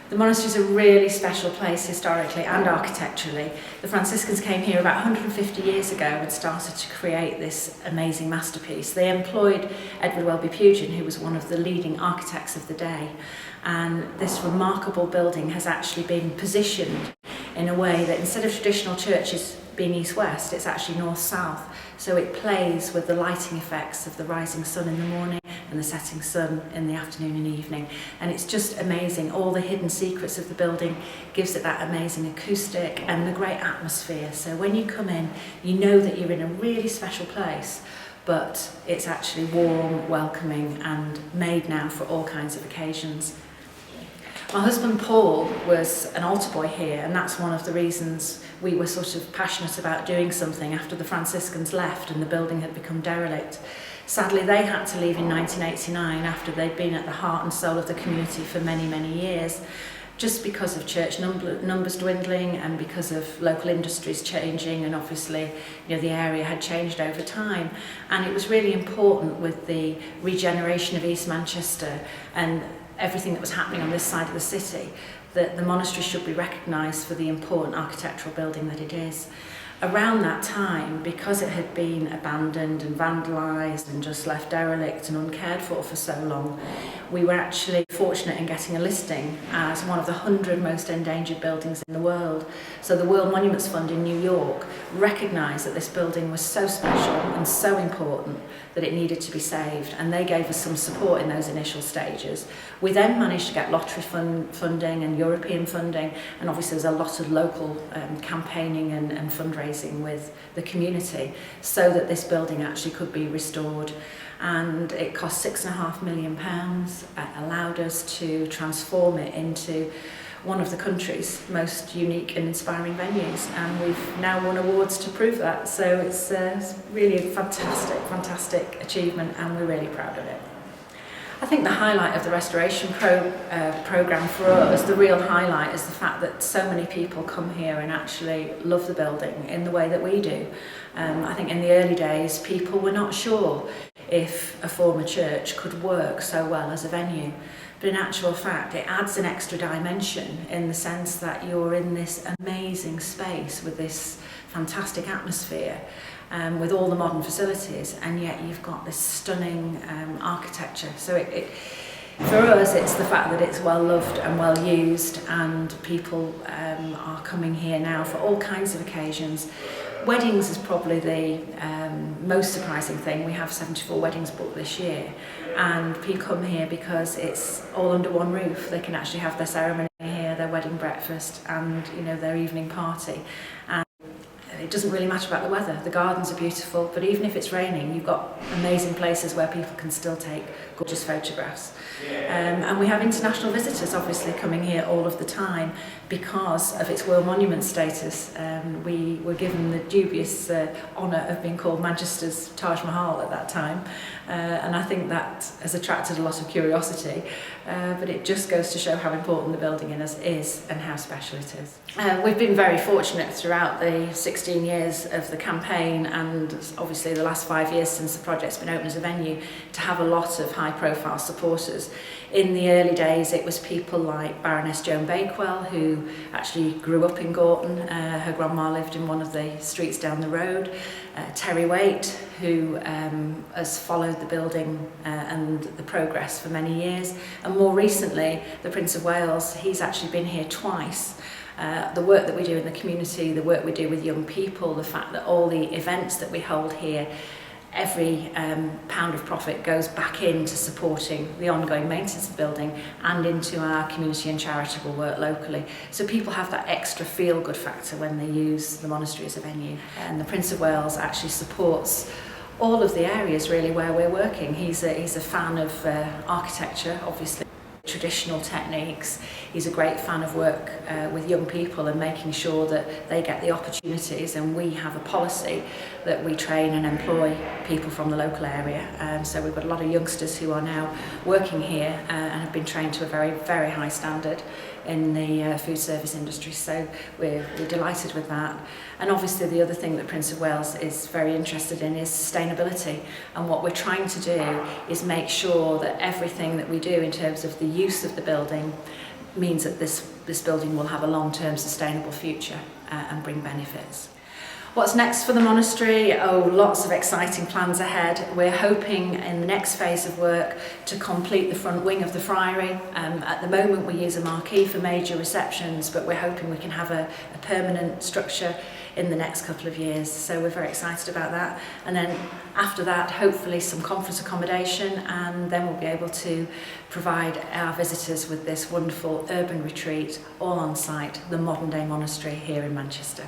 The monastery is a really special place historically and architecturally. The Franciscans came here about 150 years ago and started to create this amazing masterpiece. They employed Edward Welby-Pugin, who was one of the leading architects of the day, and this remarkable building has actually been positioned in a way that instead of traditional churches being east-west, it's actually north-south. So it plays with the lighting effects of the rising sun in the morning and the setting sun in the afternoon and evening. And it's just amazing. All the hidden secrets of the building gives it that amazing acoustic and the great atmosphere. So when you come in, you know that you're in a really special place, but it's actually warm, welcoming and made now for all kinds of occasions. My husband Paul was an altar boy here, and that's one of the reasons we were sort of passionate about doing something after the Franciscans left and the building had become derelict. Sadly, they had to leave in 1989 after they'd been at the heart and soul of the community for many, many years, just because of church numbers dwindling and because of local industries changing, and obviously, the area had changed over time. And it was really important with the regeneration of East Manchester and everything that was happening on this side of the city, that the monastery should be recognised for the important architectural building that it is. Around that time, because it had been abandoned and vandalised and just left derelict and uncared for so long, we were actually fortunate in getting a listing as one of the 100 most endangered buildings in the world. So the World Monuments Fund in New York recognised that this building was so special and so important that it needed to be saved, and they gave us some support in those initial stages. We then managed to get lottery funding and European funding, and obviously there's a lot of local campaigning and fundraising with the community so that this building actually could be restored. And it cost £6.5 million. It allowed us to transform it into one of the country's most unique and inspiring venues, and we've now won awards to prove that. So it's really a fantastic achievement, and we're really proud of it. I think the highlight of the restoration programme for us, the real highlight, is the fact that so many people come here and actually love the building in the way that we do. I think in the early days people were not sure if a former church could work so well as a venue. But in actual fact, it adds an extra dimension in the sense that you're in this amazing space with this fantastic atmosphere, with all the modern facilities, and yet you've got this stunning architecture. So for us, it's the fact that it's well loved and well used, and people are coming here now for all kinds of occasions. Weddings is probably the most surprising thing. We have 74 weddings booked this year, and people come here because it's all under one roof. They can actually have their ceremony here, their wedding breakfast, and their evening party. And it doesn't really matter about the weather. The gardens are beautiful, but even if it's raining, you've got amazing places where people can still take gorgeous photographs. And we have international visitors obviously coming here all of the time because of its World Monument status. We were given the dubious honour of being called Manchester's Taj Mahal at that time, and I think that has attracted a lot of curiosity, but it just goes to show how important the building is and how special it is. We've been very fortunate throughout the 16 years of the campaign, and obviously the last 5 years since the project's been open as a venue, to have a lot of high-profile supporters. In the early days, it was people like Baroness Joan Bakewell, who actually grew up in Gorton. Her grandma lived in one of the streets down the road. Terry Waite, who has followed the building and the progress for many years. And more recently, the Prince of Wales, he's actually been here twice. The work that we do in the community, the work we do with young people, the fact that all the events that we hold here, every pound of profit goes back into supporting the ongoing maintenance of the building and into our community and charitable work locally. So people have that extra feel-good factor when they use the monastery as a venue. And the Prince of Wales actually supports all of the areas really where we're working. He's a fan of architecture, obviously. Traditional techniques. He's a great fan of work with young people and making sure that they get the opportunities, and we have a policy that we train and employ people from the local area. So we've got a lot of youngsters who are now working here and have been trained to a very, very high standard in the food service industry. So we're delighted with that. And obviously the other thing that Prince of Wales is very interested in is sustainability, and what we're trying to do is make sure that everything that we do in terms of the use of the building means that this building will have a long-term sustainable future and bring benefits. What's next for the monastery? Oh, lots of exciting plans ahead. We're hoping in the next phase of work to complete the front wing of the friary. At the moment we use a marquee for major receptions, but we're hoping we can have a permanent structure in the next couple of years. So we're very excited about that. And then after that, hopefully some conference accommodation, and then we'll be able to provide our visitors with this wonderful urban retreat all on site, the modern day monastery here in Manchester.